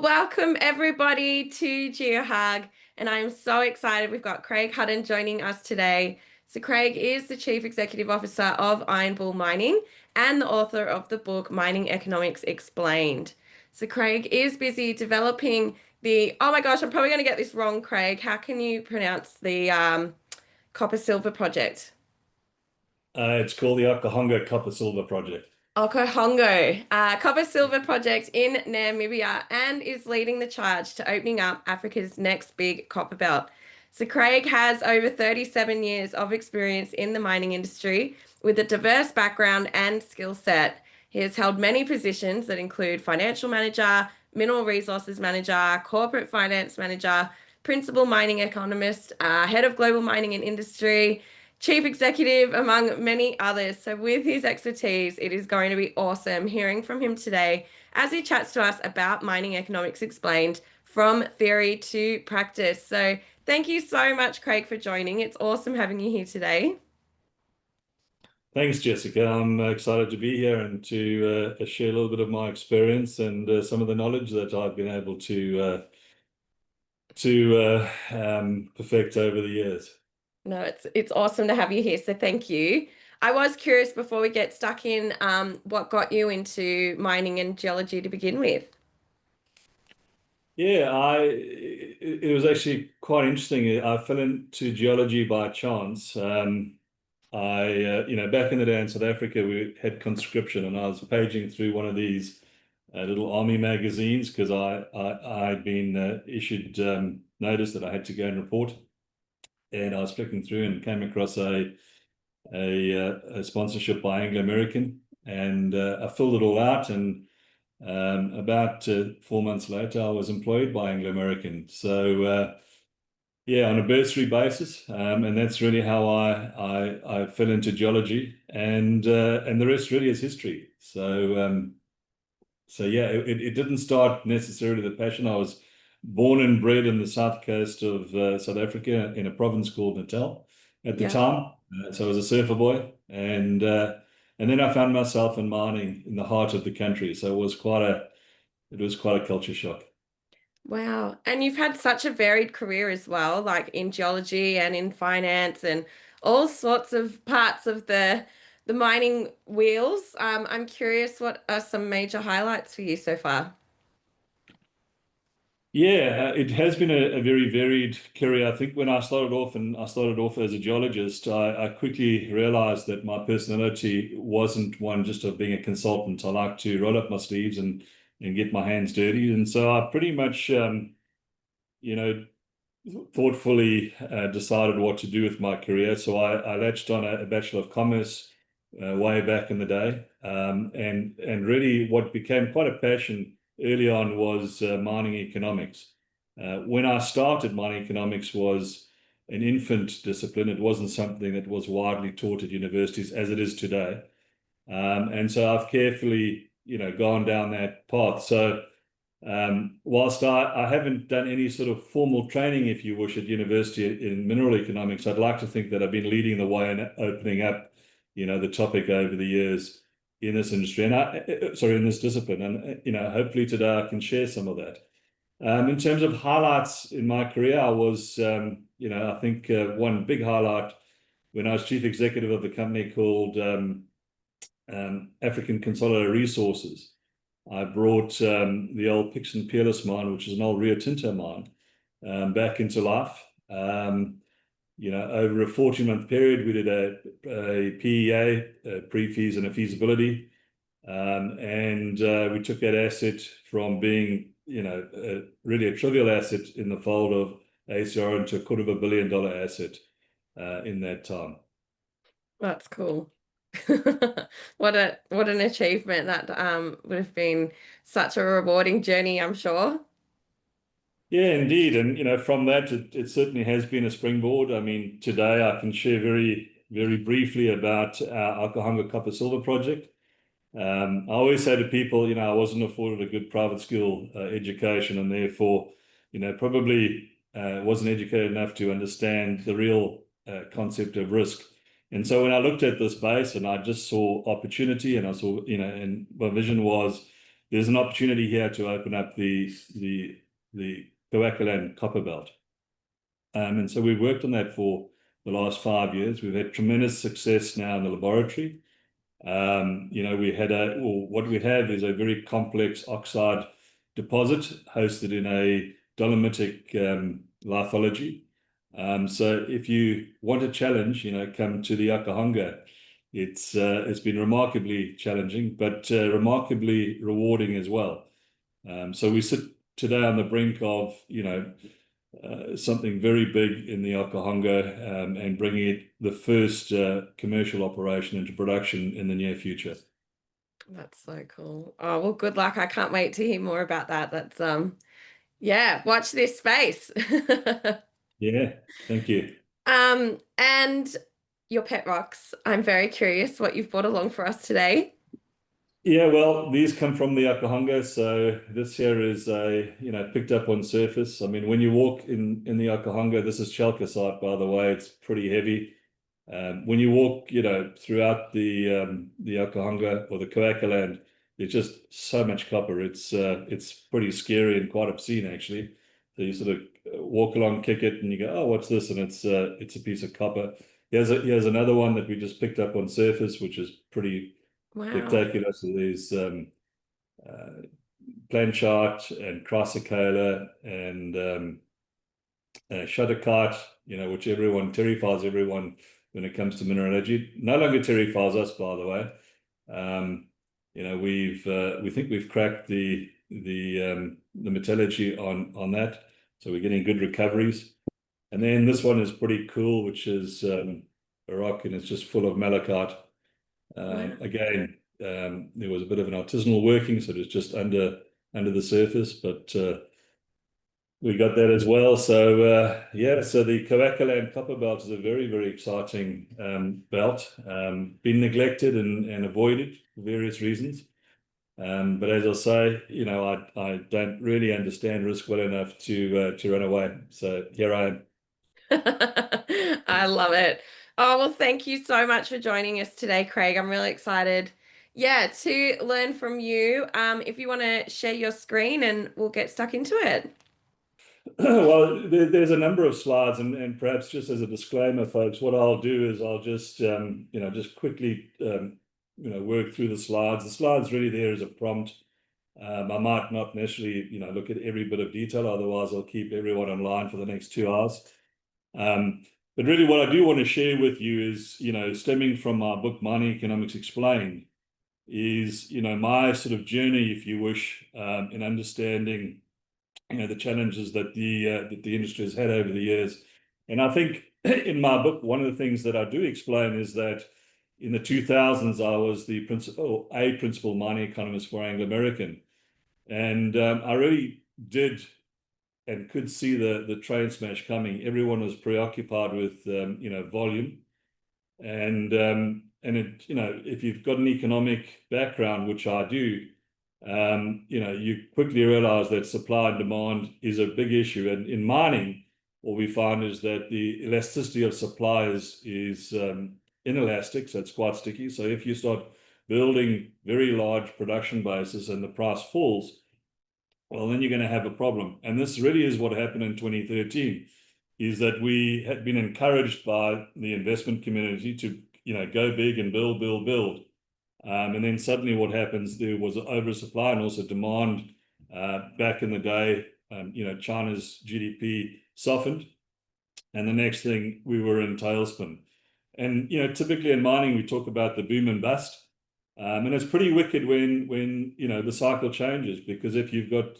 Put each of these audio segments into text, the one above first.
Well, welcome everybody to geohug, and I'm so excited. We've got Craig Hutton joining us today. So, Craig is the Chief Executive Officer of Iron Bull Mining and the author of the book Mining Economics Explained. So, Craig is busy developing oh my gosh, I'm probably going to get this wrong, Craig. How can you pronounce the copper silver project? It's called the Okahongo Copper Silver Project. Okahongo, copper silver project in Namibia, and is leading the charge to opening up Africa's next big copper belt. So, Craig has over 37 years of experience in the mining industry with a diverse background and skill set. He has held many positions that include financial manager, mineral resources manager, corporate finance manager, principal mining economist, head of global mining and industry, chief executive, among many others. So, with his expertise, it is going to be awesome hearing from him today as he chats to us about mining economics explained from theory to practice. So, thank you so much, Craig, for joining. It's awesome having you here today. Thanks, Jessica. I'm excited to be here and to share a little bit of my experience and some of the knowledge that I've been able to perfect over the years. No, it's awesome to have you here. So, thank you. I was curious before we get stuck in, what got you into mining and geology to begin with? Yeah, it was actually quite interesting. I fell into geology by chance. Back in the day in South Africa, we had conscription, and I was paging through one of these little army magazines because I'd been issued notice that I had to go and report, and I was flicking through and came across a sponsorship by Anglo American, and I filled it all out, and about 4 months later, I was employed by Anglo American. So. Yeah, on a bursary basis, and that's really how I fell into geology, and the rest really is history. So yeah, it didn't start necessarily the passion. I was born and bred in the south coast of South Africa in a province called Natal at the Yeah. time. So I was a surfer boy, and then I found myself in mining in the heart of the country. So it was quite a culture shock. Wow. And you've had such a varied career as well, like in geology and in finance and all sorts of parts of the mining wheels. I'm curious, what are some major highlights for you so far? Yeah, it has been a very varied career. I think when I started off as a geologist, I quickly realized that my personality wasn't one just of being a consultant. I like to roll up my sleeves and get my hands dirty. And so I pretty much, you know, thoughtfully decided what to do with my career. So I latched on a Bachelor of Commerce way back in the day. And really what became quite a passion early on was mining economics. When I started, mining economics was an infant discipline. It wasn't something that was widely taught at universities as it is today. And so I've carefully, gone down that path. So whilst I haven't done any sort of formal training, if you wish, at university in mineral economics, I'd like to think that I've been leading the way and opening up, the topic over the years in this industry and in this discipline. And, hopefully today I can share some of that. In terms of highlights in my career, I was, I think one big highlight when I was chief executive of a company called African Consolidated Resources. I brought the old Pixon Peerless mine, which is an old Rio Tinto mine, back into life. Over a 14-month period, we did a PEA, a pre-feas and a feasibility. And we took that asset from being, really a trivial asset in the fold of ACR into a $250 million asset in that time. That's cool. What an achievement. That would have been such a rewarding journey, I'm sure. Yeah, indeed. And, from that, it certainly has been a springboard. I mean, today I can share very, very briefly about our Okahongo Copper Silver project. I always say to people, I wasn't afforded a good private school education, and therefore, probably wasn't educated enough to understand the real concept of risk. And so when I looked at this base and I just saw opportunity, and I saw, and my vision was there's an opportunity here to open up the Coacaland copper belt. And so we've worked on that for the last 5 years. We've had tremendous success now in the laboratory. What we have is a very complex oxide deposit hosted in a dolomitic lithology. So if you want a challenge, come to the Okahongo. It's been remarkably challenging, but remarkably rewarding as well. So we sit today on the brink of, something very big in the Okahongo, and bringing it the first commercial operation into production in the near future. That's so cool. Oh, well, good luck. I can't wait to hear more about that. Yeah, watch this space. Yeah, thank you. And your pet rocks. I'm very curious what you've brought along for us today. Yeah, well, these come from the Okahongo. So this here is picked up on surface. I mean, when you walk in the Okahongo, this is chalcocite, by the way. It's pretty heavy. When you walk, throughout the Okahongo or the Coacaland, there's just so much copper. It's pretty scary and quite obscene, actually. So you sort of walk along, kick it, and you go, "Oh, what's this?" And it's a piece of copper. Here's another one that we just picked up on surface, which is pretty Wow. spectacular. So there's Blanchard and Chrysocolla and Shutterkite, which terrifies everyone when it comes to mineralogy. No longer terrifies us, by the way. We think we've cracked the metallurgy on that, so we're getting good recoveries. And then this one is pretty cool, which is a rock, and it's just full of malachite. Wow. Again, there was a bit of an artisanal working, so it was just under the surface, but we got that as well. So so the Coacaland copper belt is a very, very exciting belt, been neglected and avoided for various reasons. But as I say, I don't really understand risk well enough to run away. So here I am. I love it. Oh, well, thank you so much for joining us today, Craig. I'm really excited, yeah, to learn from you. If you want to share your screen and we'll get stuck into it. Well, there's a number of slides, and perhaps just as a disclaimer, folks, what I'll do is I'll just just quickly work through the slides. The slides really there as a prompt. I might not necessarily look at every bit of detail, otherwise I'll keep everyone online for the next 2 hours. But really, what I do want to share with you is stemming from my book Mining Economics Explained, is my sort of journey, if you wish, in understanding the challenges that the industry has had over the years. And I think in my book, one of the things that I do explain is that in the 2000s, I was a principal mining economist for Anglo American. And I really did and could see the train smash coming. Everyone was preoccupied with volume. And if you've got an economic background, which I do, you quickly realize that supply and demand is a big issue. And in mining, what we find is that the elasticity of supply is inelastic, so it's quite sticky. So if you start building very large production bases and the price falls, well, then you're going to have a problem. And this really is what happened in 2013, is that we had been encouraged by the investment community to go big and build. And then suddenly what happens, there was an oversupply and also demand. Back in the day, China's GDP softened, and the next thing, we were in tailspin. And typically in mining, we talk about the boom and bust. And it's pretty wicked when the cycle changes, because if you've got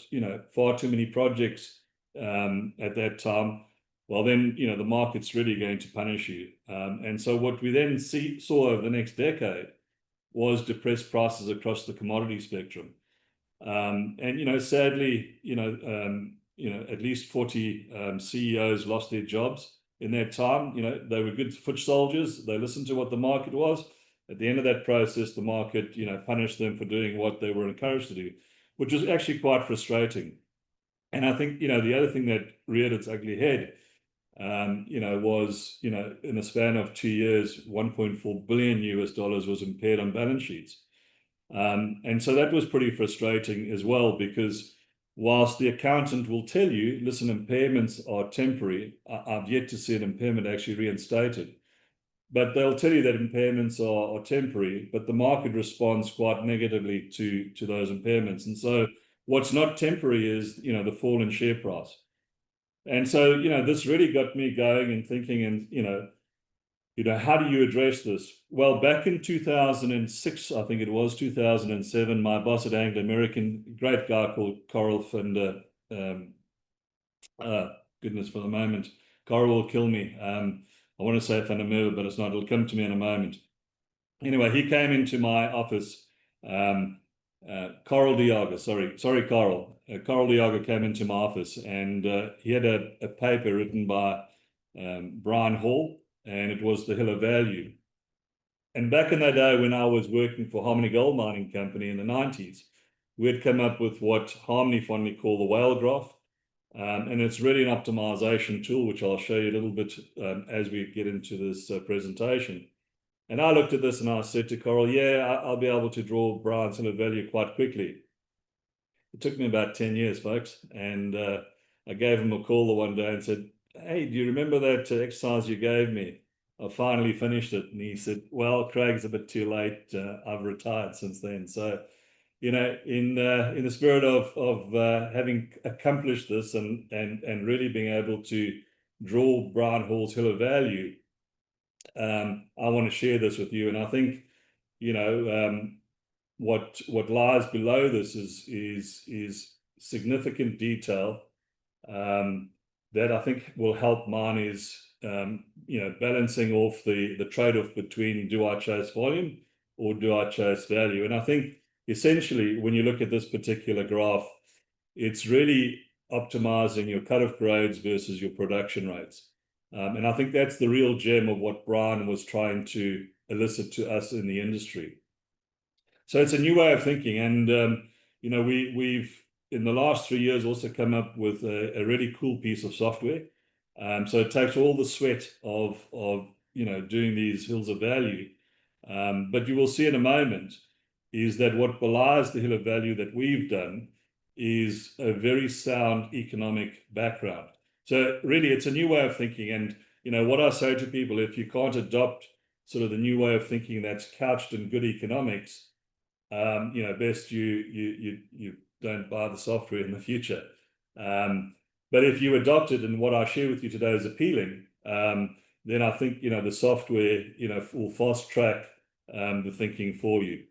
far too many projects at that time, well then the market's really going to punish you. And so what we then saw over the next decade was depressed prices across the commodity spectrum. And sadly, at least 40 CEOs lost their jobs in that time. They were good foot soldiers. They listened to what the market was. At the end of that process, the market, punished them for doing what they were encouraged to do, which was actually quite frustrating. And I think, the other thing that reared its ugly head, was, in a span of 2 years, $1.4 billion was impaired on balance sheets. And so that was pretty frustrating as well, because whilst the accountant will tell you, listen, impairments are temporary, I've yet to see an impairment actually reinstated. But they'll tell you that impairments are temporary, but the market responds quite negatively to those impairments. And so what's not temporary is, the fall in share price. And so, this really got me going and thinking, and, how do you address this? Well, back in 2006, I think it was 2007, my boss at Anglo American, great guy called Coral Finder, goodness for the moment, Coral will kill me. I want to say Fanamur, but it's not. It'll come to me in a moment. Anyway, he came into my office. Coral Diaga, sorry, Coral. Coral Diaga came into my office, and he had a paper written by Brian Hall, and it was The Hill of Value. And back in the day when I was working for Harmony Gold Mining Company in the 90s, we had come up with what Harmony fondly call the whale graph. And it's really an optimization tool, which I'll show you a little bit as we get into this presentation. And I looked at this and I said to Coral, yeah, I'll be able to draw Brian's Hill of Value quite quickly. It took me about 10 years, folks. And I gave him a call the one day and said, hey, do you remember that exercise you gave me? I finally finished it. And he said, well, Craig's a bit too late. I've retired since then. So, in the spirit of having accomplished this and really being able to draw Brian Hall's Hill of Value, I want to share this with you. And I think, what lies below this is significant detail that I think will help miners, balancing off the trade-off between, do I chase volume or do I chase value? And I think essentially, when you look at this particular graph, it's really optimizing your cut-off grades versus your production rates. And I think that's the real gem of what Brian was trying to elicit to us in the industry. So it's a new way of thinking. And, we've, in the last 3 years, also come up with a really cool piece of software. So it takes all the sweat of doing these hills of value. But you will see in a moment is that what belies the Hill of Value that we've done is a very sound economic background. So really, it's a new way of thinking. And, what I say to people, if you can't adopt sort of the new way of thinking that's couched in good economics, best you don't buy the software in the future. But if you adopt it, and what I share with you today is appealing, then I think, the software, will fast track the thinking for you.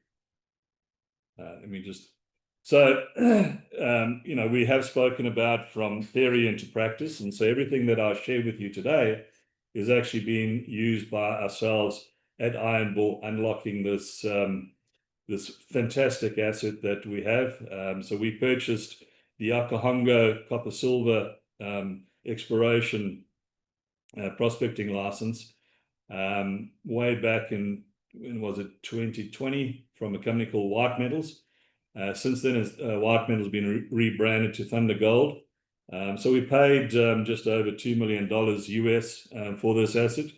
So, we have spoken about from theory into practice. And so everything that I share with you today is actually being used by ourselves at Iron Bull, unlocking this, this fantastic asset that we have. So we purchased the Okahongo copper silver exploration prospecting license way back in, when was it, 2020, from a company called White Metals. Since then, White Metals been rebranded to Thunder Gold. So we paid just over $2 million US for this asset.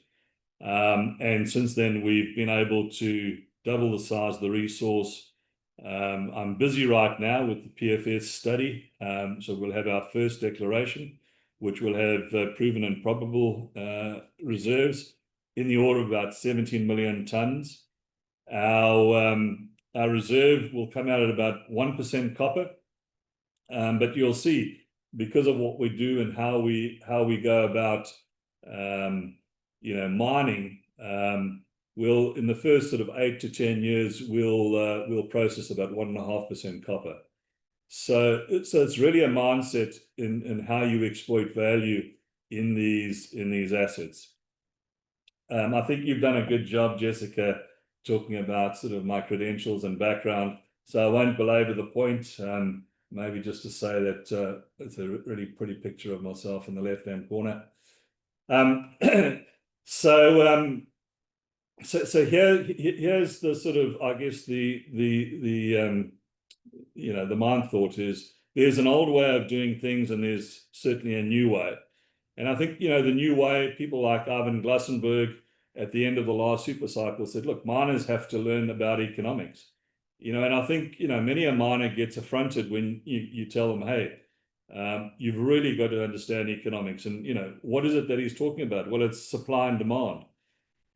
And since then, we've been able to double the size of the resource. I'm busy right now with the PFS study. So we'll have our first declaration, which will have proven and probable reserves in the order of about 17 million tons. Our reserve will come out at about 1% copper. But you'll see, because of what we do and how we go about mining, we'll, in the first sort of 8 to 10 years, we'll process about 1.5% copper. So it's really a mindset in how you exploit value in these assets. I think you've done a good job, Jessica, talking about sort of my credentials and background. So I won't belabor the point. Maybe just to say that it's a really pretty picture of myself in the left-hand corner. So here's the sort of, I guess, the mind thought is, there's an old way of doing things and there's certainly a new way. And I think, the new way, people like Ivan Glassenberg at the end of the last super cycle said, look, miners have to learn about economics. And I think, many a miner gets affronted when you tell them, hey, you've really got to understand economics. And, what is it that he's talking about? Well, it's supply and demand.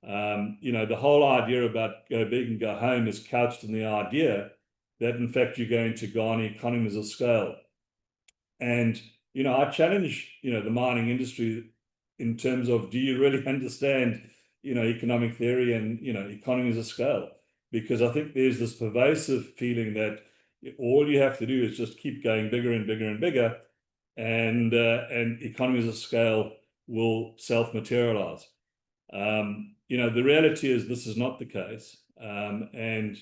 The whole idea about go big and go home is couched in the idea that, in fact, you're going to garner economies of scale. And, I challenge, the mining industry in terms of, do you really understand, economic theory and, economies of scale? Because I think there's this pervasive feeling that all you have to do is just keep going bigger and bigger and bigger, and economies of scale will self-materialize. The reality is this is not the case, and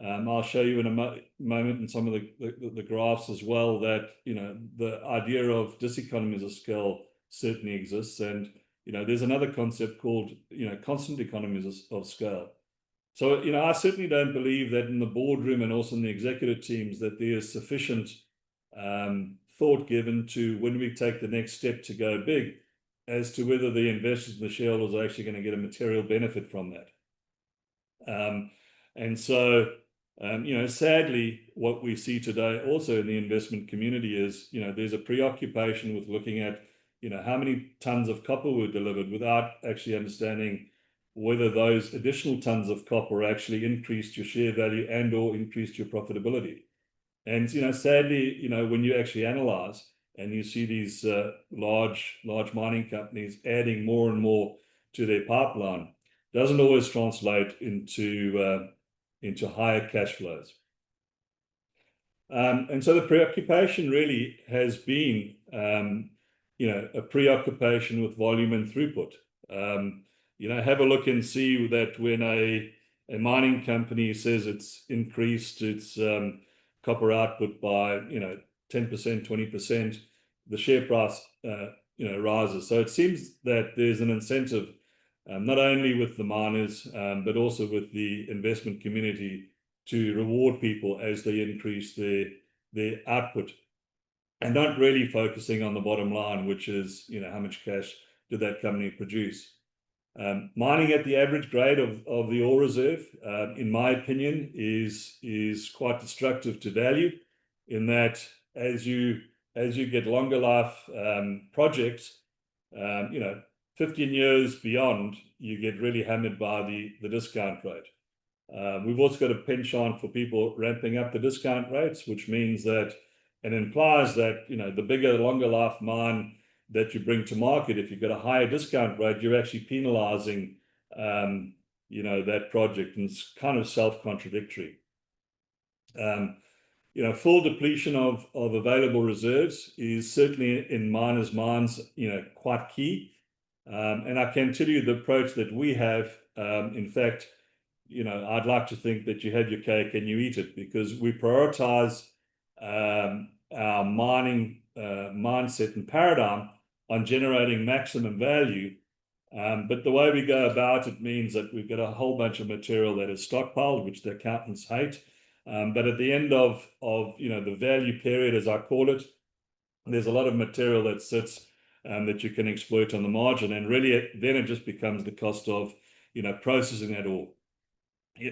I'll show you in a moment in some of the graphs as well that the idea of diseconomies of scale certainly exists, and there's another concept called constant economies of scale. So I certainly don't believe that in the boardroom and also in the executive teams that there is sufficient thought given to when we take the next step to go big as to whether the investors and the shareholders are actually going to get a material benefit from that. And so, sadly, what we see today also in the investment community is, there's a preoccupation with looking at, how many tons of copper were delivered without actually understanding whether those additional tons of copper actually increased your share value and or increased your profitability. And, sadly, when you actually analyze and you see these large mining companies adding more and more to their pipeline, doesn't always translate into higher cash flows. And so the preoccupation really has been, a preoccupation with volume and throughput. Have a look and see that when a mining company says it's increased its copper output by 10%, 20%, the share price rises. So it seems that there's an incentive not only with the miners but also with the investment community to reward people as they increase their output, and not really focusing on the bottom line, which is how much cash did that company produce. Mining at the average grade of the ore reserve, in my opinion, is quite destructive to value, in that as you get longer life projects, 15 years beyond, you get really hammered by the discount rate. We've also got a penchant for people ramping up the discount rates, which means that it implies that the bigger, longer life mine that you bring to market, if you've got a higher discount rate, you're actually penalizing that project, and it's kind of self-contradictory. Full depletion of available reserves is certainly in miners' minds quite key. And I can tell you the approach that we have, in fact, I'd like to think that you have your cake and you eat it, because we prioritize our mining mindset and paradigm on generating maximum value. But the way we go about it means that we've got a whole bunch of material that is stockpiled, which the accountants hate. But at the end of the value period, as I call it, there's a lot of material that sits that you can exploit on the margin, and really then it just becomes the cost of processing that ore.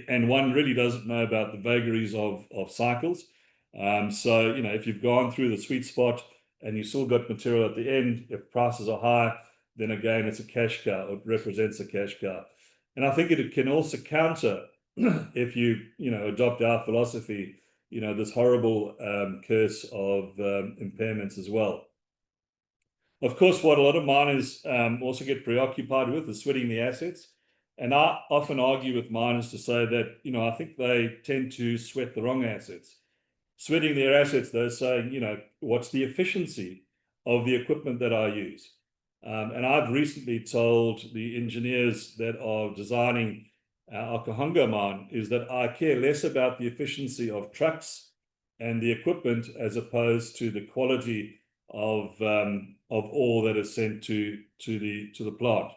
And one really doesn't know about the vagaries of cycles. So if you've gone through the sweet spot and you still got material at the end, if prices are high, then again it's a cash cow. It represents a cash cow. And I think it can also counter if you adopt our philosophy, this horrible curse of impairments as well. Of course, what a lot of miners also get preoccupied with is sweating the assets. And I often argue with miners to say that, I think they tend to sweat the wrong assets. Sweating their assets, they're saying, what's the efficiency of the equipment that I use? And I've recently told the engineers that are designing our Okahongo mine is that I care less about the efficiency of trucks and the equipment as opposed to the quality of ore that is sent to the plant.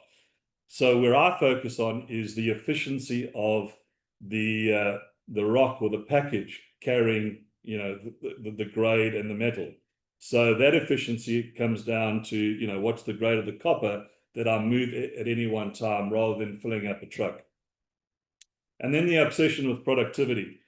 So where I focus on is the efficiency of the rock or the package carrying the grade and the metal. So that efficiency comes down to what's the grade of the copper that I move at any one time, rather than filling up a truck. And then the obsession with productivity.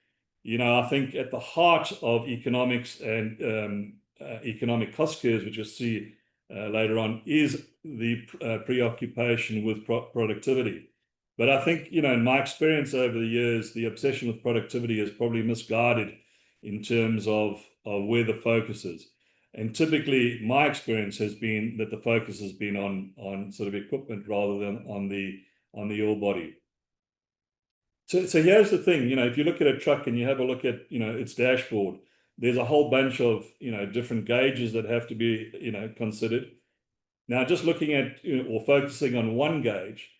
I think at the heart of economics and economic cost curves, which you'll see later on, is the preoccupation with productivity. But I think, in my experience over the years, the obsession with productivity is probably misguided in terms of where the focus is. And typically, my experience has been that the focus has been on sort of equipment rather than on the ore body. So here's the thing, if you look at a truck and you have a look at, its dashboard, there's a whole bunch of, different gauges that have to be, considered. Now, just looking at or focusing on one gauge,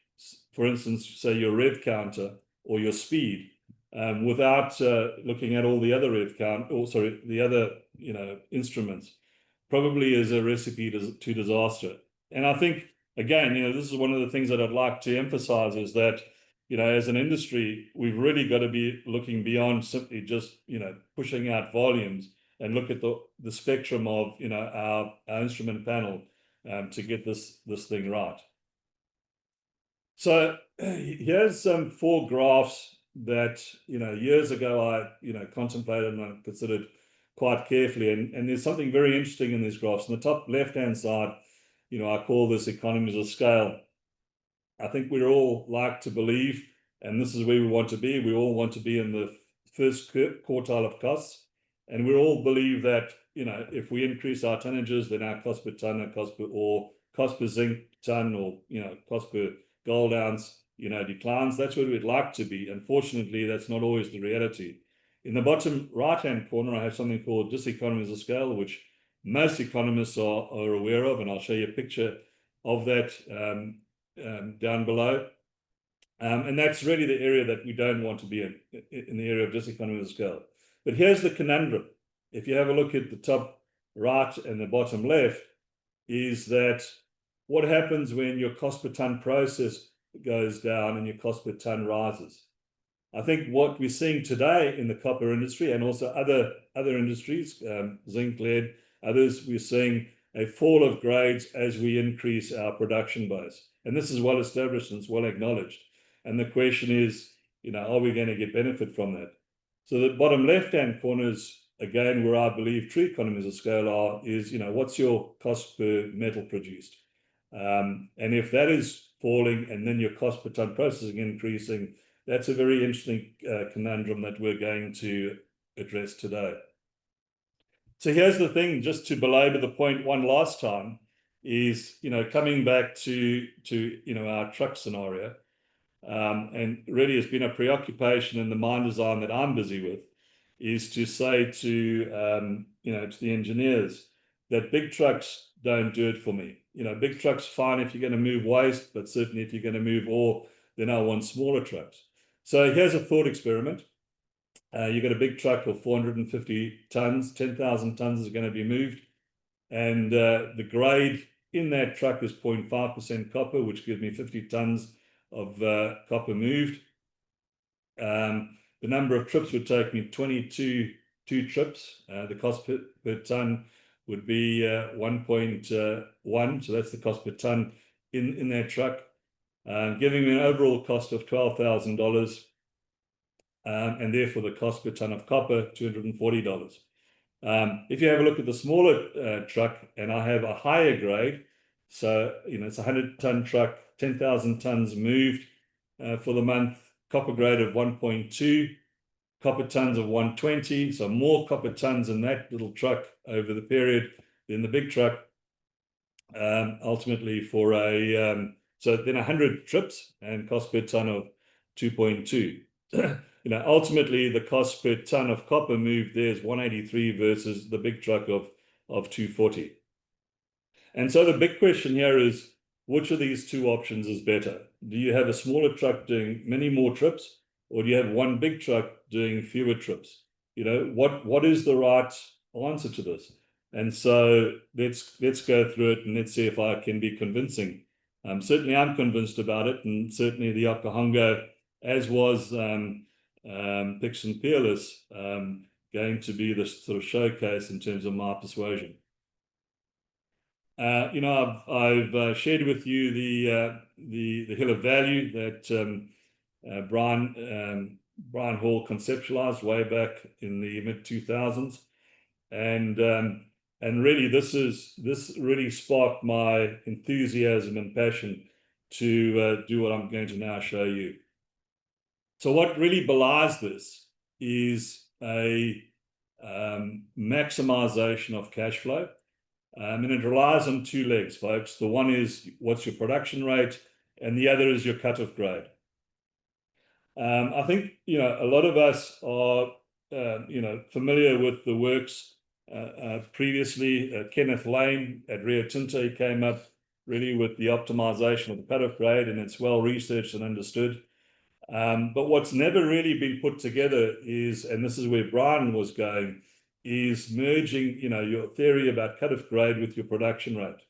for instance, say your rev counter or your speed, without looking at all the other rev count, or sorry, the other, instruments, probably is a recipe to disaster. And I think, again, this is one of the things that I'd like to emphasize is that, as an industry, we've really got to be looking beyond simply just, pushing out volumes and look at the spectrum of, our instrument panel to get this thing right. So here's some 4 graphs that, years ago I, contemplated and I considered quite carefully. And there's something very interesting in these graphs. On the top left-hand side, I call this economies of scale. I think we all like to believe, and this is where we want to be, we all want to be in the first quartile of costs. And we all believe that, if we increase our tonnages, then our cost per ton, our cost per ore, cost per zinc ton, or, cost per gold ounce, declines. That's where we'd like to be. Unfortunately, that's not always the reality. In the bottom right-hand corner, I have something called diseconomies of scale, which most economists are aware of, and I'll show you a picture of that down below. And that's really the area that we don't want to be in the area of diseconomies of scale. But here's the conundrum. If you have a look at the top right and the bottom left, is that what happens when your cost per ton process goes down and your cost per ton rises? I think what we're seeing today in the copper industry and also other industries, zinc, lead, others, we're seeing a fall of grades as we increase our production base. And this is well established and it's well acknowledged. And the question is, are we going to get benefit from that? So the bottom left-hand corner is, again, where I believe true economies of scale are, is, what's your cost per metal produced? And if that is falling and then your cost per ton processing increasing, that's a very interesting conundrum that we're going to address today. So here's the thing, just to belabor the point one last time, is, coming back to our truck scenario, and really it's been a preoccupation in the mine design that I'm busy with, is to say to to the engineers that big trucks don't do it for me. Big trucks fine if you're going to move waste, but certainly if you're going to move ore, then I want smaller trucks. So here's a thought experiment. You've got a big truck of 450 tons, 10,000 tons is going to be moved. And the grade in that truck is 0.5% copper, which gives me 50 tons of copper moved. The number of trips would take me 22 trips. The cost per ton would be 1.1. So that's the cost per ton in that truck, giving me an overall cost of $12,000. And therefore the cost per ton of copper, $240. If you have a look at the smaller truck, and I have a higher grade, so it's a 100-ton truck, 10,000 tons moved for the month, copper grade of 1.2, copper tons of 120, so more copper tons in that little truck over the period than the big truck. Ultimately for so then 100 trips and cost per ton of 2.2. Ultimately the cost per ton of copper moved there is 183 versus the big truck of 240. And so the big question here is, which of these two options is better? Do you have a smaller truck doing many more trips, or do you have one big truck doing fewer trips? What is the right answer to this? And so let's go through it and let's see if I can be convincing. Certainly I'm convinced about it, and certainly the Okahongo, as was Pix and Peerless, going to be this sort of showcase in terms of my persuasion. I've shared with you the hill of value that Brian Brian Hall conceptualized way back in the mid-2000s. And really this really sparked my enthusiasm and passion to do what I'm going to now show you. So what really belies this is a maximization of cash flow. And it relies on two legs, folks. The one is what's your production rate, and the other is your cut-off grade. I think, a lot of us are, familiar with the works previously. Kenneth Lane at Rio Tinto came up really with the optimization of the cut-off grade, and it's well researched and understood. But what's never really been put together is, and this is where Brian was going, is merging, your theory about cut-off grade with your production rate.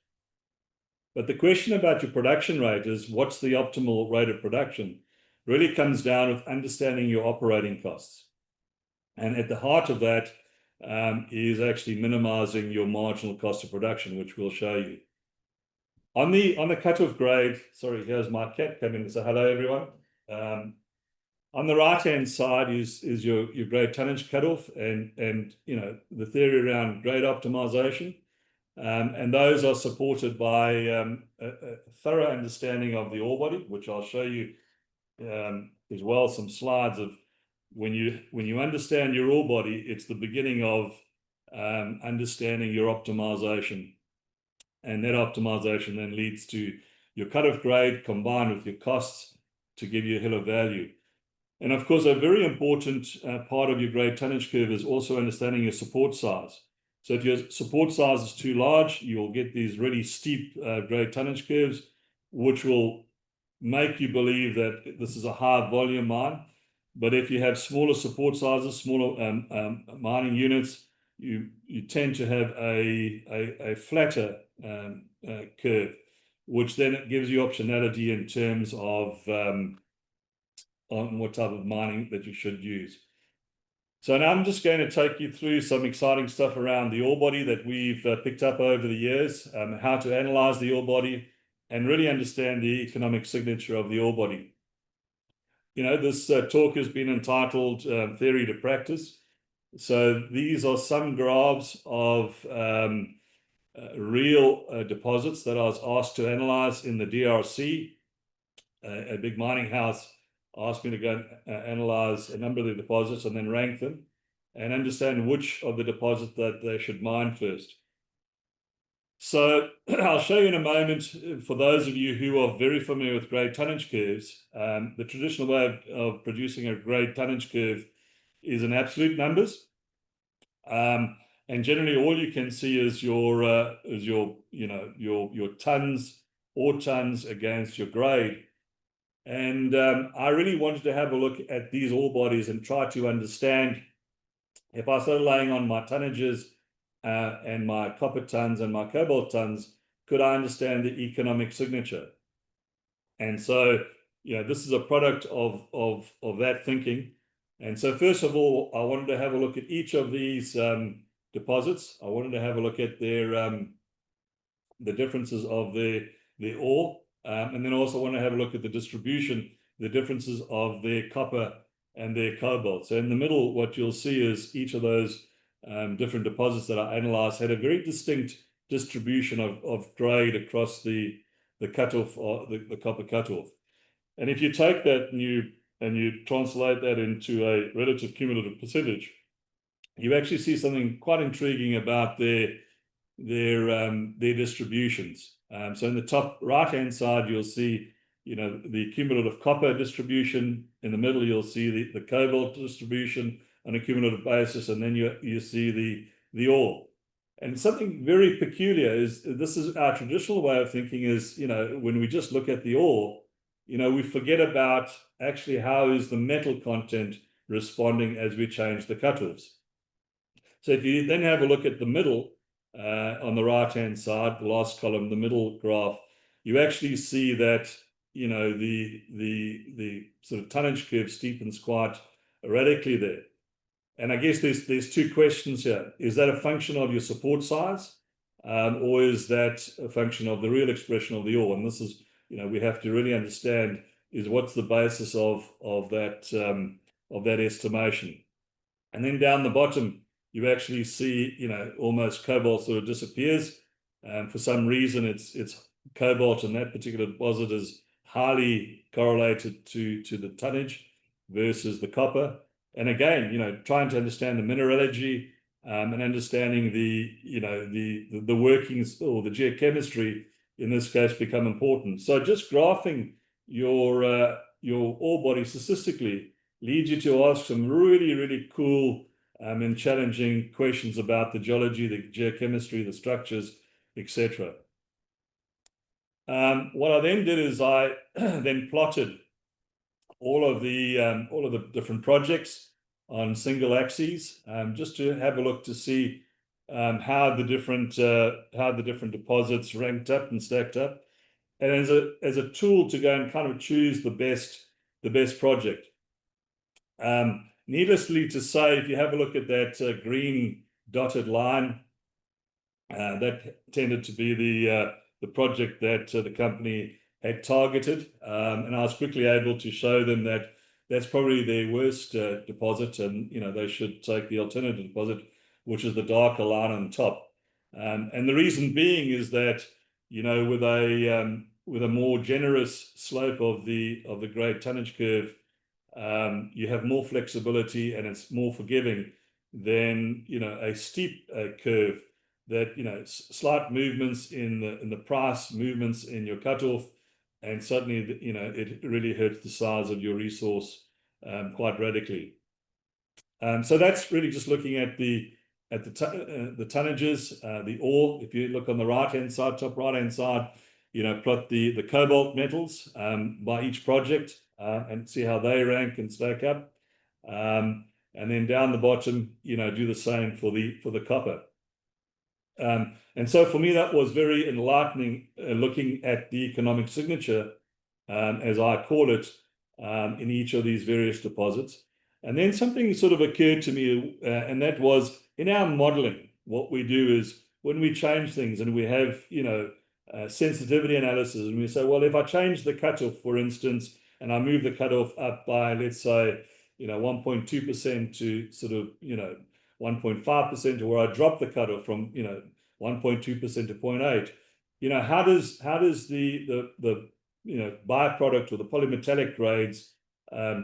But the question about your production rate is, what's the optimal rate of production? Really comes down with understanding your operating costs. And at the heart of that is actually minimizing your marginal cost of production, which we'll show you. On the cut-off grade, sorry, here's my cat coming to say hello, everyone. On the right-hand side is your grade tonnage cutoff and the theory around grade optimization. And those are supported by a thorough understanding of the ore body, which I'll show you as well, some slides of when you understand your ore body, it's the beginning of understanding your optimization. And that optimization then leads to your cut-off grade combined with your costs to give you a hill of value. And of course, a very important part of your grade tonnage curve is also understanding your support size. So if your support size is too large, you'll get these really steep grade tonnage curves, which will make you believe that this is a high volume mine. But if you have smaller support sizes, smaller mining units, you tend to have a flatter curve, which then it gives you optionality in terms of on what type of mining that you should use. So now I'm just going to take you through some exciting stuff around the ore body that we've picked up over the years, how to analyze the ore body, and really understand the economic signature of the ore body. This talk has been entitled Theory to Practice. So these are some graphs of real deposits that I was asked to analyze in the DRC. A big mining house asked me to go analyze a number of the deposits and then rank them and understand which of the deposits that they should mine first. So I'll show you in a moment, for those of you who are very familiar with grade tonnage curves, the traditional way of producing a grade tonnage curve is in absolute numbers. And generally all you can see is your tons, ore tons against your grade. And I really wanted to have a look at these ore bodies and try to understand, if I started laying on my tonnages and my copper tons and my cobalt tons, could I understand the economic signature? And so, this is a product of that thinking. And so first of all, I wanted to have a look at each of these deposits. I wanted to have a look at their the differences of their ore. And then also want to have a look at the distribution, the differences of their copper and their cobalt. So in the middle, what you'll see is each of those different deposits that I analyzed had a very distinct distribution of grade across the cutoff, or the copper cutoff. And if you take that and you translate that into a relative cumulative percentage, you actually see something quite intriguing about their distributions. So in the top right-hand side, you'll see, the cumulative copper distribution. In the middle, you'll see the cobalt distribution on a cumulative basis, and then you see the ore. And something very peculiar is, this is our traditional way of thinking is, when we just look at the ore, we forget about actually how is the metal content responding as we change the cutoffs. So if you then have a look at the middle, on the right-hand side, the last column, the middle graph, you actually see that, the sort of tonnage curve steepens quite radically there. And I guess there's two questions here. Is that a function of your support size, or is that a function of the real expression of the ore? And this is, we have to really understand is what's the basis of that that estimation. And then down the bottom, you actually see, almost cobalt sort of disappears. For some reason, it's cobalt in that particular deposit is highly correlated to the tonnage versus the copper. And again, trying to understand the mineralogy and understanding the workings or the geochemistry in this case become important. So just graphing your ore body statistically leads you to ask some really, really cool and challenging questions about the geology, the geochemistry, the structures, etc. What I then did is I then plotted all of the different projects on single axes, just to have a look to see how the different deposits ranked up and stacked up, and as a tool to go and kind of choose the best project. Needlessly to say, if you have a look at that green dotted line, that tended to be the project that the company had targeted, and I was quickly able to show them that that's probably their worst deposit, and they should take the alternative deposit, which is the darker line on top. And the reason being is that with a more generous slope of the grade tonnage curve, you have more flexibility and it's more forgiving than a steep curve that slight movements in the price, movements in your cutoff, and suddenly it really hurts the size of your resource quite radically. So that's really just looking at the tonnages, the ore. If you look on the right hand side, top right hand side, plot the cobalt metals by each project and see how they rank and stack up. And then down the bottom, do the same for the copper. And so for me, that was very enlightening, looking at the economic signature, as I call it, in each of these various deposits. And then something sort of occurred to me, and that was in our modeling, what we do is when we change things and we have, sensitivity analysis, and we say, well, if I change the cutoff, for instance, and I move the cutoff up by, let's say, 1.2% to sort of, 1.5%, or I drop the cutoff from 1.2% to 0.8. How does the byproduct or the polymetallic grades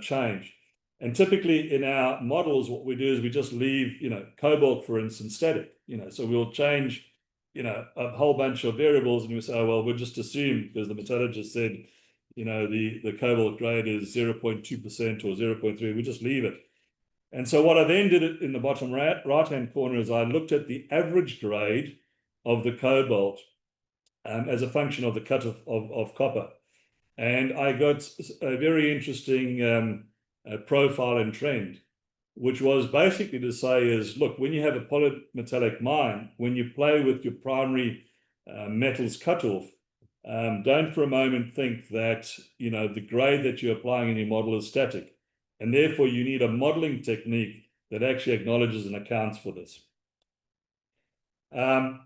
change? And typically in our models, what we do is we just leave cobalt, for instance, static. So we'll change a whole bunch of variables, and we say, oh, well, we'll just assume because the metallurgist said the cobalt grade is 0.2% or 0.3, we just leave it. And so what I then did in the bottom right-hand corner is I looked at the average grade of the cobalt as a function of the cutoff of copper. And I got a very interesting profile and trend, which was basically to say is, look, when you have a polymetallic mine, when you play with your primary metals cutoff, don't for a moment think that the grade that you're applying in your model is static. And therefore, you need a modeling technique that actually acknowledges and accounts for this. Coming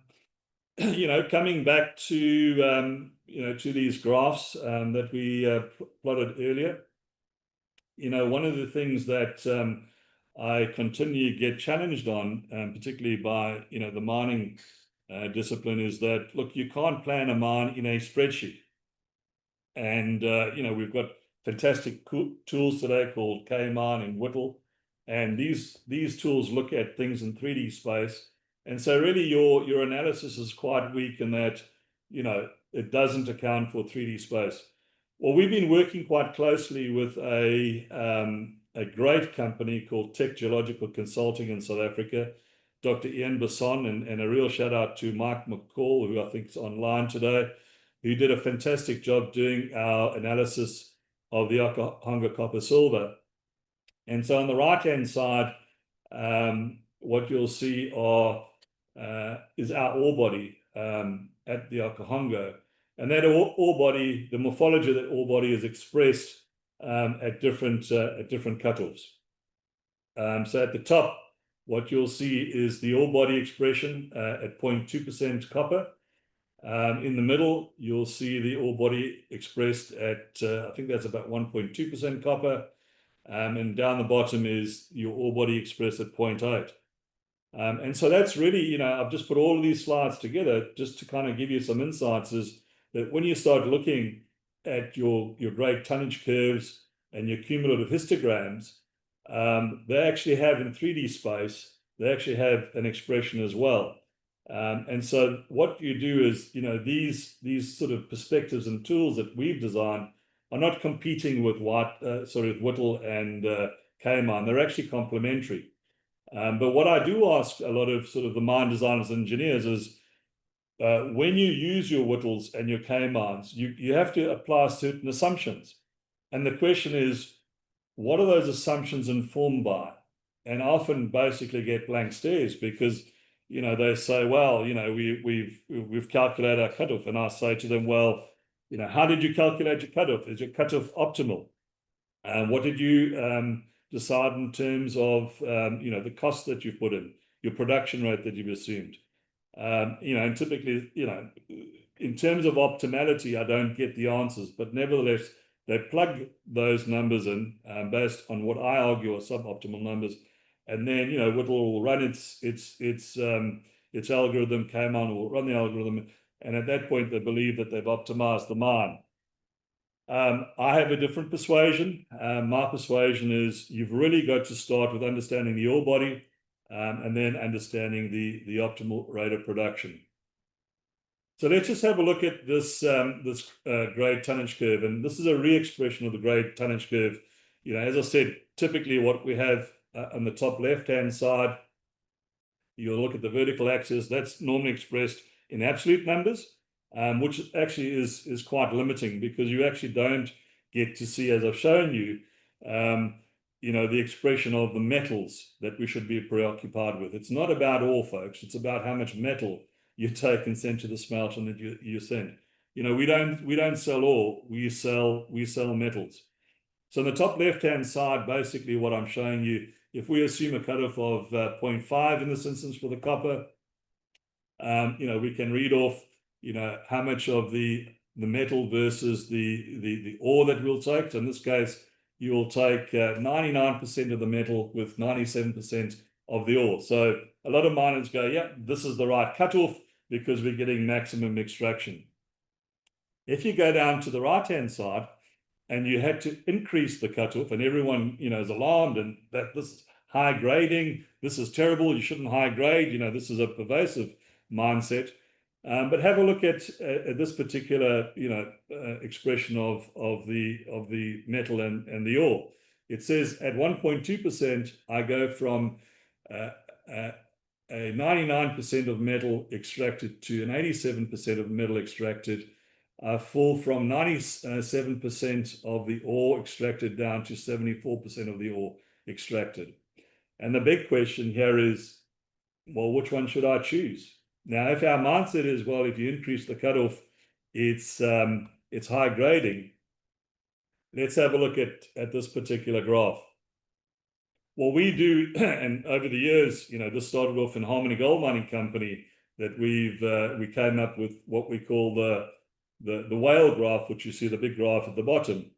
back to these graphs that we plotted earlier, one of the things that I continue to get challenged on, particularly by the mining discipline, is that, look, you can't plan a mine in a spreadsheet. And we've got fantastic tools today called K-Mine and Whittle, and these tools look at things in 3D space. And so really your analysis is quite weak in that it doesn't account for 3D space. Well, we've been working quite closely with a great company called Tech Geological Consulting in South Africa, Dr. Ian Basson, and a real shout out to Mike McCall, who I think is online today, who did a fantastic job doing our analysis of the Okahongo copper silver. And so on the right-hand side, what you'll see is our ore body at the Okahongo. And that ore body, the morphology of that ore body is expressed at different cutoffs. So at the top, what you'll see is the ore body expression at 0.2% copper. In the middle, you'll see the ore body expressed at, I think that's about 1.2% copper. and down the bottom is your ore body expressed at 0.8. And so that's really, I've just put all of these slides together just to kind of give you some insights, is that when you start looking at your grade tonnage curves and your cumulative histograms, they actually have in 3D space, they actually have an expression as well. And so what you do is, these sort of perspectives and tools that we've designed are not competing with Whittle and K-mine. They're actually complementary. But what I do ask a lot of sort of the mine designers and engineers is, when you use your Whittles and your K-mines, you have to apply certain assumptions. And the question is, what are those assumptions informed by? And I often basically get blank stares because, they say, well, we've calculated our cutoff. And I say to them, well, how did you calculate your cutoff? Is your cutoff optimal? And what did you decide in terms of, the cost that you've put in, your production rate that you've assumed? And typically, in terms of optimality, I don't get the answers, but nevertheless, they plug those numbers in based on what I argue are suboptimal numbers, and then Whittle will run its algorithm, K-mine will run the algorithm, and at that point they believe that they've optimized the mine. I have a different persuasion. My persuasion is you've really got to start with understanding the ore body, and then understanding the optimal rate of production. So let's just have a look at this grade tonnage curve, and this is a re-expression of the grade tonnage curve. As I said, typically what we have on the top left-hand side, you'll look at the vertical axis. That's normally expressed in absolute numbers, which actually is quite limiting because you actually don't get to see, as I've shown you, the expression of the metals that we should be preoccupied with. It's not about ore, folks. It's about how much metal you take and send to the smelter and that you send. We don't sell ore. We sell metals. So on the top left-hand side, basically what I'm showing you, if we assume a cutoff of 0.5 in this instance for the copper, we can read off, how much of the metal versus the ore that we'll take. So in this case, you will take 99% of the metal with 97% of the ore. So a lot of miners go, yeah, this is the right cutoff because we're getting maximum extraction. If you go down to the right-hand side and you had to increase the cutoff, and everyone, is alarmed and that this is high grading, this is terrible, you shouldn't high grade, this is a pervasive mindset. But have a look at this particular, expression of the metal and the ore. It says at 1.2%, I go from a 99% of metal extracted to an 87% of metal extracted. I fall from 97% of the ore extracted down to 74% of the ore extracted. And the big question here is, well, which one should I choose? Now, if our mindset is, well, if you increase the cutoff, it's high grading. Let's have a look at this particular graph. What we do, and over the years, this started off in Harmony Gold Mining Company, that we came up with what we call the whale graph, which you see the big graph at the bottom,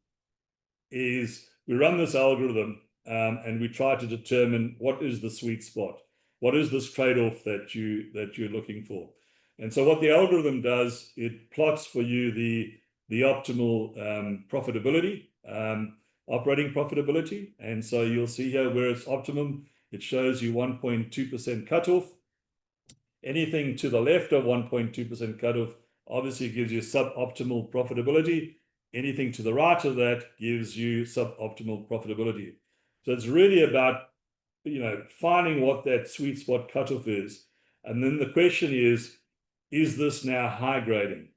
is we run this algorithm and we try to determine what is the sweet spot. What is this trade-off that you're looking for? And so what the algorithm does, it plots for you the optimal profitability, operating profitability. And so you'll see here where it's optimum, it shows you 1.2% cutoff. Anything to the left of 1.2% cutoff obviously gives you suboptimal profitability. Anything to the right of that gives you suboptimal profitability. So it's really about finding what that sweet spot cutoff is. And then the question is this now high grading?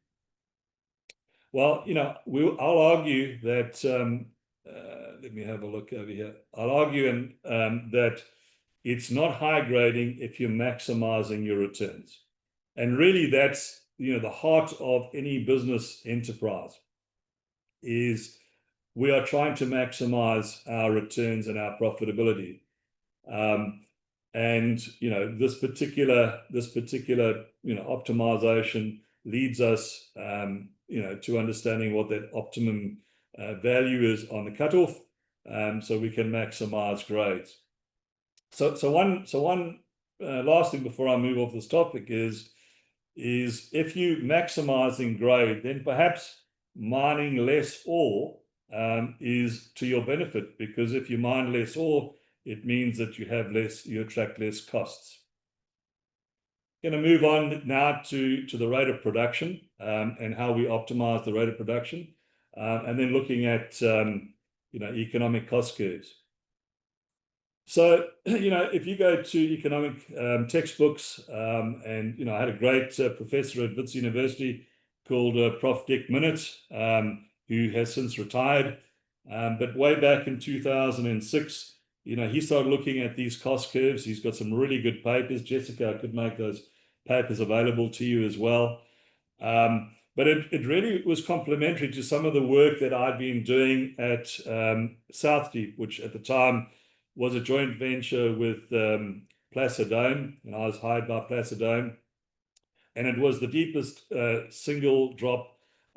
Well, I'll argue that, let me have a look over here. I'll argue that it's not high grading if you're maximizing your returns. And really that's, the heart of any business enterprise is we are trying to maximize our returns and our profitability. And this particular optimization leads us to understanding what that optimum value is on the cutoff. so we can maximize grades. So one last thing before I move off this topic is if you maximizing grade, then perhaps mining less ore is to your benefit, because if you mine less ore, it means that you attract less costs. Going to move on now to the rate of production and how we optimize the rate of production, and then looking at economic cost curves. So, if you go to economic textbooks, and, I had a great professor at Wits University called Prof. Dick Minute, who has since retired. But way back in 2006, he started looking at these cost curves. He's got some really good papers. Jessica, I could make those papers available to you as well. But it really was complementary to some of the work that I'd been doing at South Deep, which at the time was a joint venture with Placidome, and I was hired by Placidome. And it was the deepest single drop,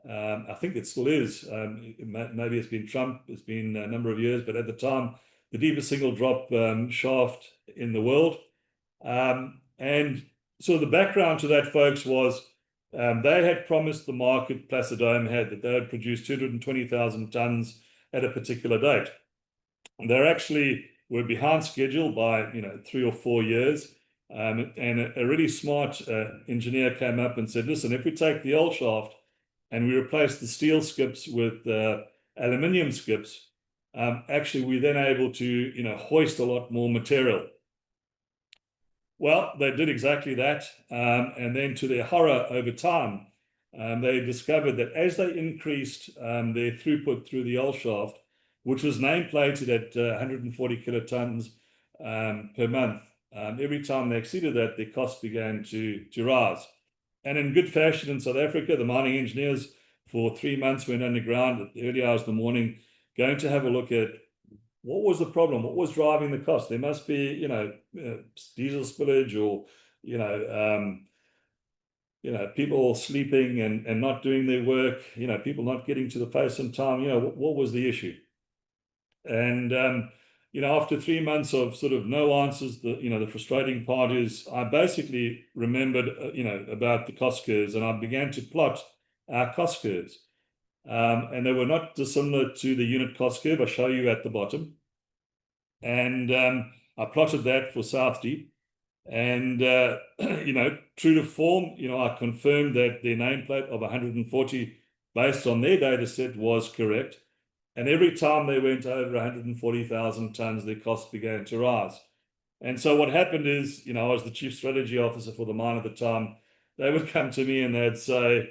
I think it still is, maybe it's been trumped, it's been a number of years, but at the time, the deepest single drop shaft in the world. And so the background to that, folks, was they had promised the market, Placidome had, that they would produce 220,000 tons at a particular date. And they're actually were behind schedule by 3 or 4 years. And a really smart engineer came up and said, listen, if we take the old shaft and we replace the steel skips with aluminium skips, actually we're then able to hoist a lot more material. Well, they did exactly that. And then to their horror over time, they discovered that as they increased their throughput through the old shaft, which was nameplated at 140 kilotons per month, every time they exceeded that, their costs began to rise. And in good fashion in South Africa, the mining engineers for 3 months went underground at the early hours of the morning, going to have a look at what was the problem, what was driving the cost. There must be, diesel spillage or, people sleeping and not doing their work, people not getting to the face in time. What was the issue? And after 3 months of sort of no answers, the frustrating part is I basically remembered, about the cost curves, and I began to plot our cost curves. And they were not dissimilar to the unit cost curve I show you at the bottom. And I plotted that for South Deep. And, true to form, I confirmed that their nameplate of 140 based on their data set was correct. And every time they went over 140,000 tons, their costs began to rise. And so what happened is, I was the chief strategy officer for the mine at the time. They would come to me and they'd say,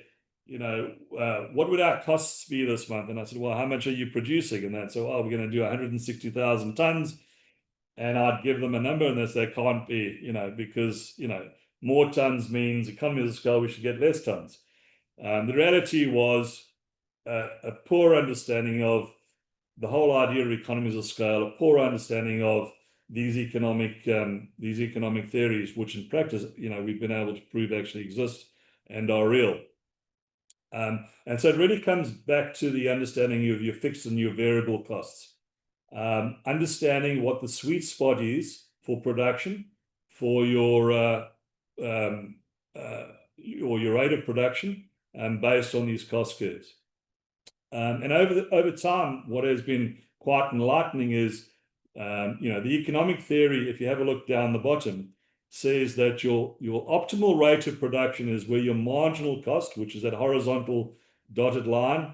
what would our costs be this month? And I said, well, how much are you producing? And they'd say, well, we're going to do 160,000 tons. And I'd give them a number and they'd say, can't be, because, more tons means economies of scale, we should get less tons. The reality was a poor understanding of the whole idea of economies of scale, a poor understanding of these economic theories, which in practice, we've been able to prove actually exist and are real. And so it really comes back to the understanding of your fixed and your variable costs. Understanding what the sweet spot is for production, for your rate of production, based on these cost curves. And over time, what has been quite enlightening is, the economic theory, if you have a look down the bottom, says that your optimal rate of production is where your marginal cost, which is that horizontal dotted line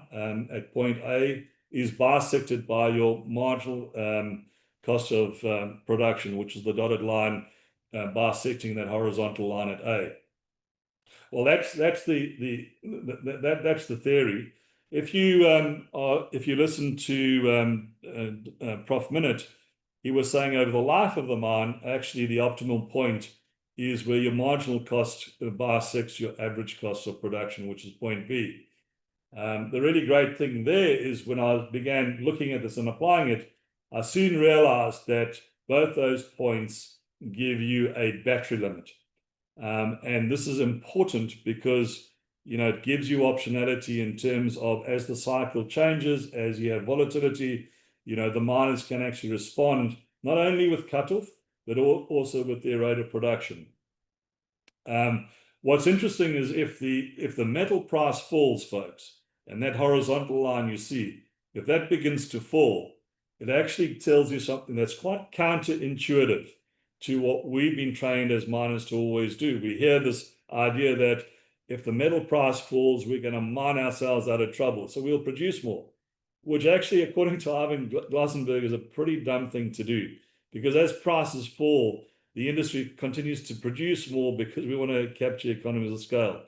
at point A, is bisected by your marginal cost of production, which is the dotted line bisecting that horizontal line at A. Well, that's the theory. If you listen to Prof. Minute, he was saying over the life of the mine, actually the optimal point is where your marginal cost bisects your average cost of production, which is point B. The really great thing there is when I began looking at this and applying it, I soon realized that both those points give you a battery limit. And this is important because it gives you optionality in terms of as the cycle changes, as you have volatility, the miners can actually respond not only with cutoff, but also with their rate of production. What's interesting is if the metal price falls, folks, and that horizontal line you see, if that begins to fall, it actually tells you something that's quite counterintuitive to what we've been trained as miners to always do. We hear this idea that if the metal price falls, we're going to mine ourselves out of trouble, so we'll produce more, which actually, according to Ivan Glassenberg, is a pretty dumb thing to do, because as prices fall, the industry continues to produce more because we want to capture economies of scale.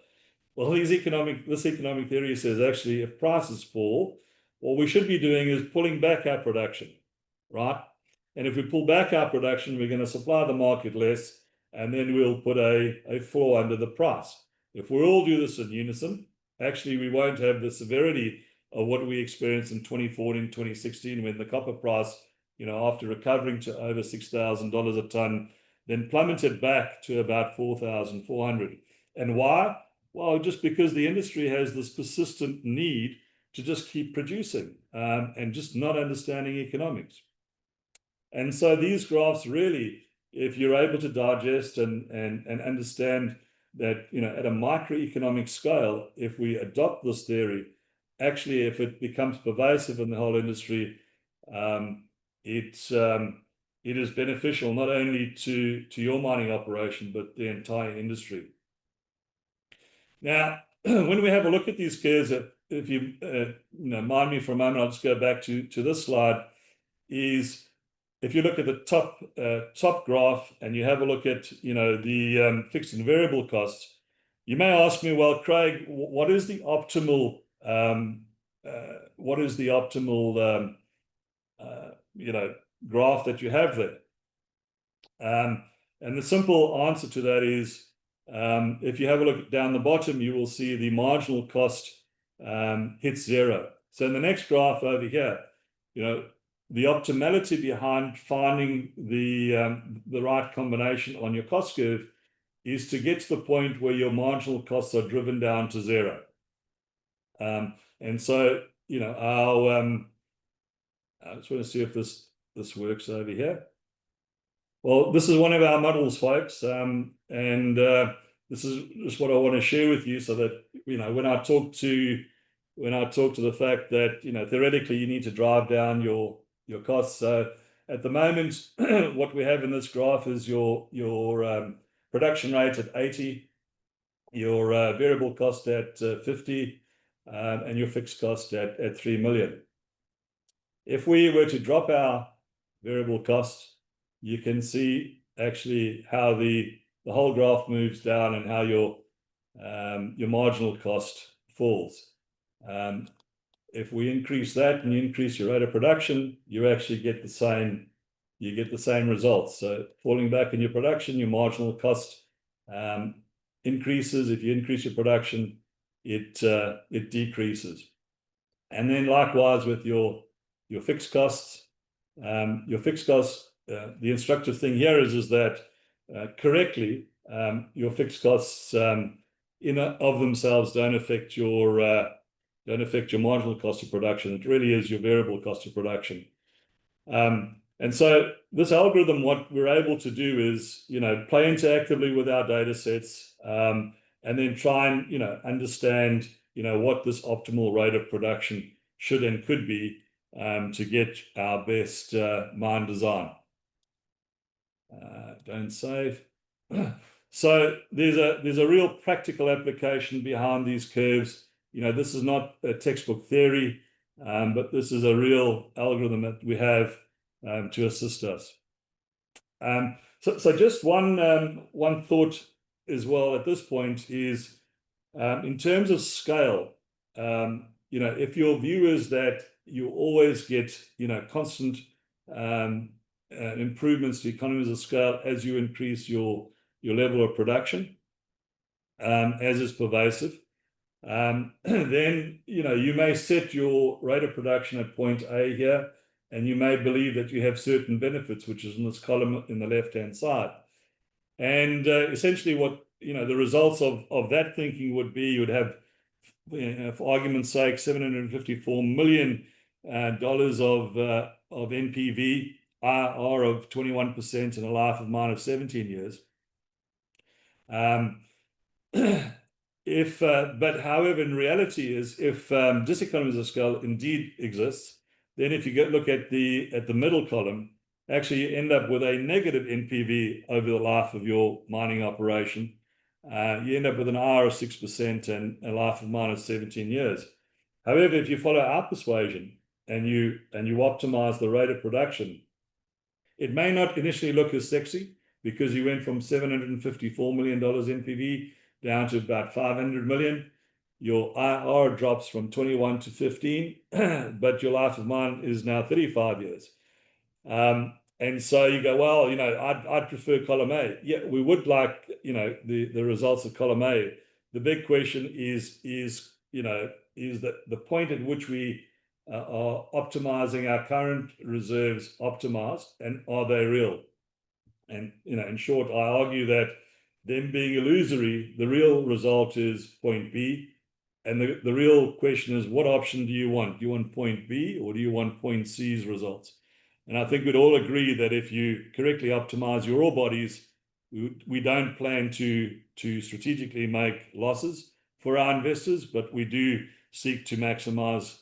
Well, this economic theory says actually if prices fall, what we should be doing is pulling back our production, right? And if we pull back our production, we're going to supply the market less, and then we'll put a floor under the price. If we all do this in unison, actually we won't have the severity of what we experienced in 2014, 2016, when the copper price, after recovering to over $6,000 a ton, then plummeted back to about 4,400. And why? Well, just because the industry has this persistent need to just keep producing and just not understanding economics. And so these graphs really, if you're able to digest and understand that, at a microeconomic scale, if we adopt this theory, actually, if it becomes pervasive in the whole industry, it is beneficial not only to your mining operation, but the entire industry. Now, when we have a look at these curves, if you mind me for a moment, I'll just go back to this slide, is if you look at the top graph and you have a look at the fixed and variable costs, you may ask me, well, Craig, what is the optimal graph that you have there? And the simple answer to that is, if you have a look down the bottom, you will see the marginal cost hits zero. So in the next graph over here, the optimality behind finding the right combination on your cost curve is to get to the point where your marginal costs are driven down to zero. And so, I just want to see if this works over here. Well, this is one of our models, folks, and this is just what I want to share with you, so that when I talk to the fact that theoretically you need to drive down your costs. So at the moment, what we have in this graph is your production rate at 80, your variable cost at 50, and your fixed cost at 3 million. If we were to drop our variable cost, you can see actually how the whole graph moves down and how your marginal cost falls. If we increase that and you increase your rate of production, you actually get the same results. So falling back in your production, your marginal cost increases. If you increase your production, it decreases. And then likewise with your fixed costs, the instructive thing here is that correctly, your fixed costs in of themselves don't affect your marginal cost of production. It really is your variable cost of production. And so this algorithm, what we're able to do is, play interactively with our data sets, and then try and, understand, what this optimal rate of production should and could be, to get our best mine design. Don't save. So there's a real practical application behind these curves. This is not a textbook theory, but this is a real algorithm that we have to assist us. So just one thought as well at this point is, in terms of scale, if your view is that you always get constant improvements to economies of scale as you increase your level of production, as is pervasive, then you may set your rate of production at point A here, and you may believe that you have certain benefits, which is in this column in the left-hand side. And essentially what the results of that thinking would be, you would have, for argument's sake, $754 million NPV, IRR of 21%, and a life of mine of 17 years. But however, in reality is if diseconomies of scale indeed exists, then if you look at the middle column, actually you end up with a negative NPV over the life of your mining operation. You end up with an IRR of 6% and a life of mine of 17 years. However, if you follow our persuasion and you optimize the rate of production, it may not initially look as sexy because you went from $754 million NPV down to about 500 million. Your IRR drops from 21 to 15, but your life of mine is now 35 years. And so you go, well, I'd prefer column A. Yeah, we would like, the results of column A. The big question is that the point at which we are optimizing our current reserves optimized, and are they real? And in short, I argue that them being illusory, the real result is point B. And the real question is, what option do you want? Do you want point B or do you want point C's results? And I think we'd all agree that if you correctly optimize your ore bodies, we don't plan to strategically make losses for our investors, but we do seek to maximize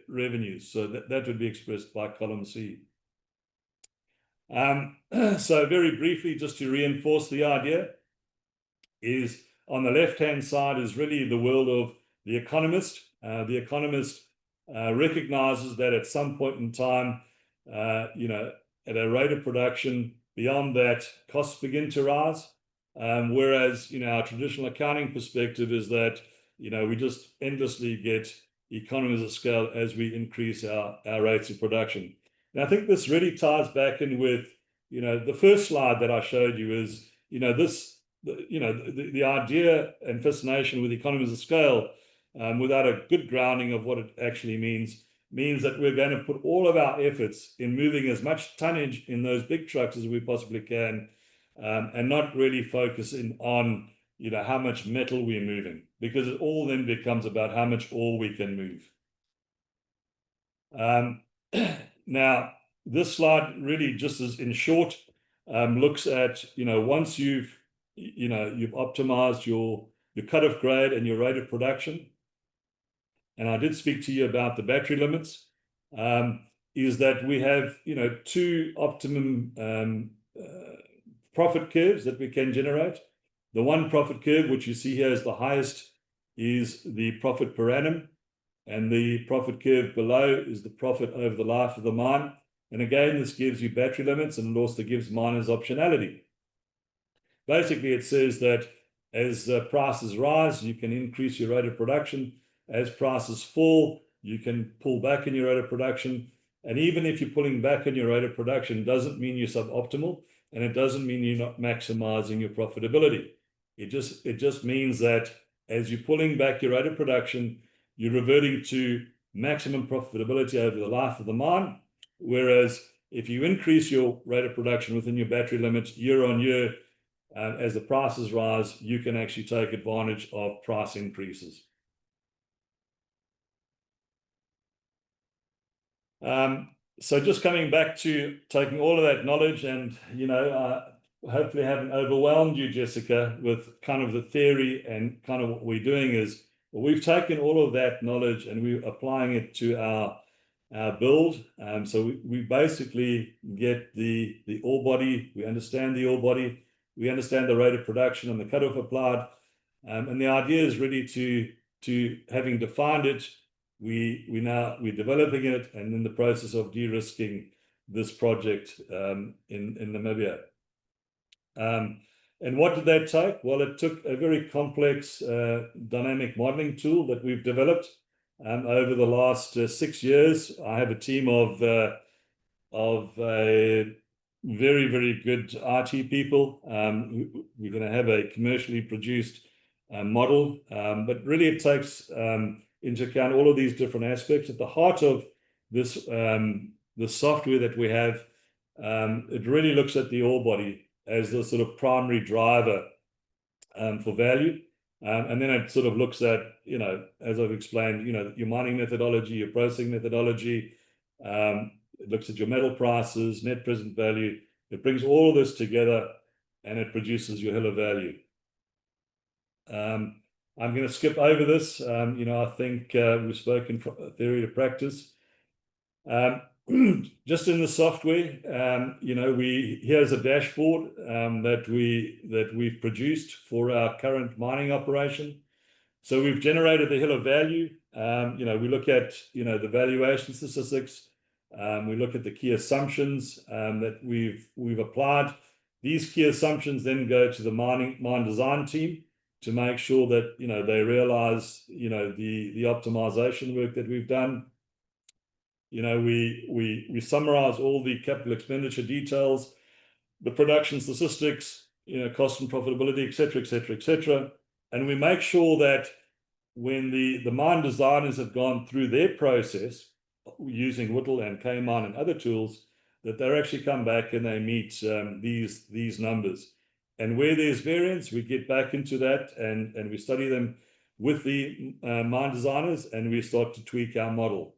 revenues. So that would be expressed by column C. So very briefly, just to reinforce the idea, is on the left-hand side is really the world of the economist. The economist recognizes that at some point in time, at a rate of production beyond that, costs begin to rise. Whereas, our traditional accounting perspective is that, we just endlessly get economies of scale as we increase our rates of production. And I think this really ties back in with, the first slide that I showed you is, the idea and fascination with economies of scale, without a good grounding of what it actually means that we're going to put all of our efforts in moving as much tonnage in those big trucks as we possibly can, and not really focusing on, how much metal we're moving, because it all then becomes about how much ore we can move. Now, this slide really just as in short, looks at, once you've optimized your cut-off grade and your rate of production, and I did speak to you about the battery limits, is that we have, two optimum profit curves that we can generate. The one profit curve, which you see here is the highest, is the profit per annum, and the profit curve below is the profit over the life of the mine. And again, this gives you battery limits, and it also gives miners optionality. Basically, it says that as prices rise, you can increase your rate of production. As prices fall, you can pull back in your rate of production. And even if you're pulling back in your rate of production, doesn't mean you're suboptimal, and it doesn't mean you're not maximizing your profitability. It just means that as you're pulling back your rate of production, you're reverting to maximum profitability over the life of the mine. Whereas if you increase your rate of production within your battery limits year on year, as the prices rise, you can actually take advantage of price increases. So just coming back to taking all of that knowledge and, hopefully haven't overwhelmed you, Jessica, with kind of the theory, and kind of what we're doing is, well, we've taken all of that knowledge and we're applying it to our build. So we basically get the ore body, we understand the ore body, we understand the rate of production and the cutoff applied. And the idea is really to having defined it, we're developing it and in the process of de-risking this project in Namibia. And what did that take? Well, it took a very complex dynamic modeling tool that we've developed over the last 6 years. I have a team of very, very good IT people. We're going to have a commercially produced model, but really it takes into account all of these different aspects. At the heart of this the software that we have, it really looks at the ore body as the sort of primary driver for value. And then it sort of looks at, as I've explained, your mining methodology, your processing methodology, it looks at your metal prices, net present value. It brings all of this together and it produces your hill of value. I'm going to skip over this. I think we've spoken from theory to practice. Just in the software, here's a dashboard that we've produced for our current mining operation. So we've generated the hill of value. We look at the valuation statistics. We look at the key assumptions that we've applied. These key assumptions then go to the mine design team to make sure that they realize the optimization work that we've done. We summarize all the capital expenditure details, the production statistics, cost and profitability, etc., etc., etc. And we make sure that when the mine designers have gone through their process using Whittle and K-Mine and other tools, that they actually come back and they meet these numbers. And where there's variance, we get back into that and we study them with the mine designers and we start to tweak our model.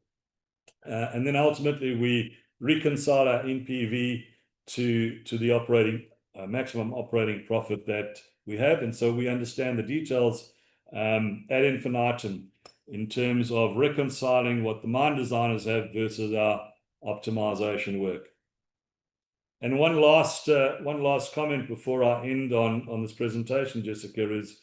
And then ultimately we reconcile our NPV to the maximum operating profit that we have. And so we understand the details ad infinitum in terms of reconciling what the mine designers have versus our optimization work. And one last comment before I end on this presentation, Jessica, is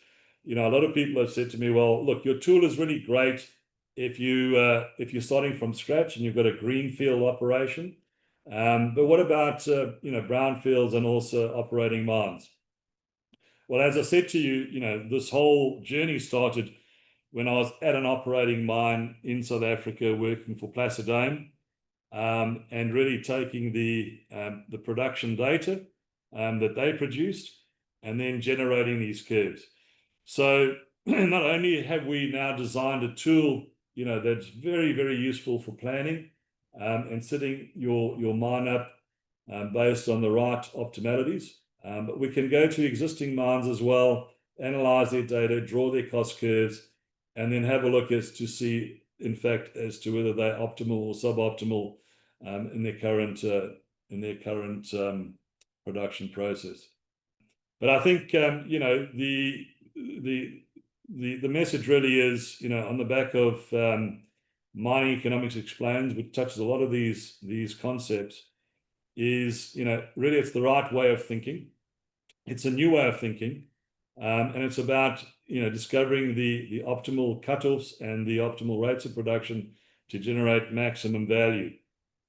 a lot of people have said to me, well, look, your tool is really great if you're starting from scratch and you've got a greenfield operation, but what about brownfields and also operating mines? Well, as I said to you, this whole journey started when I was at an operating mine in South Africa working for Placidome. And really taking the production data that they produced and then generating these curves. So not only have we now designed a tool that's very, very useful for planning and setting your mine up based on the right optimalities, but we can go to existing mines as well, analyze their data, draw their cost curves, and then have a look as to see, in fact, as to whether they're optimal or suboptimal in their current production process. But I think the message really is on the back of Mining Economics Explained, which touches a lot of these concepts, is really it's the right way of thinking. It's a new way of thinking, and it's about discovering the optimal cutoffs and the optimal rates of production to generate maximum value.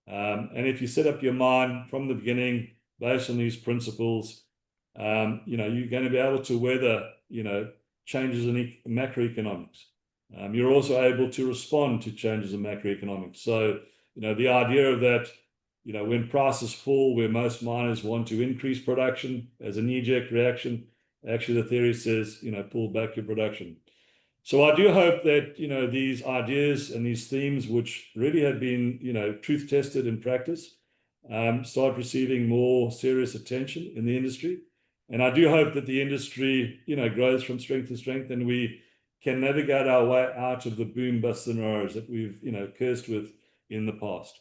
And if you set up your mine from the beginning based on these principles, you're going to be able to weather changes in macroeconomics. You're also able to respond to changes in macroeconomics. So the idea of that, when prices fall, where most miners want to increase production as a knee-jerk reaction, actually the theory says pull back your production. So I do hope that these ideas and these themes, which really have been truth tested in practice, start receiving more serious attention in the industry. And I do hope that the industry grows from strength to strength, and we can navigate our way out of the boom bust scenarios that we've cursed with in the past.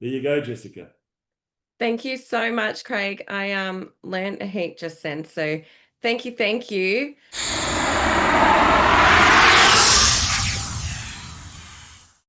There you go, Jessica. Thank you so much, Craig. I learned a heap just then. So thank you.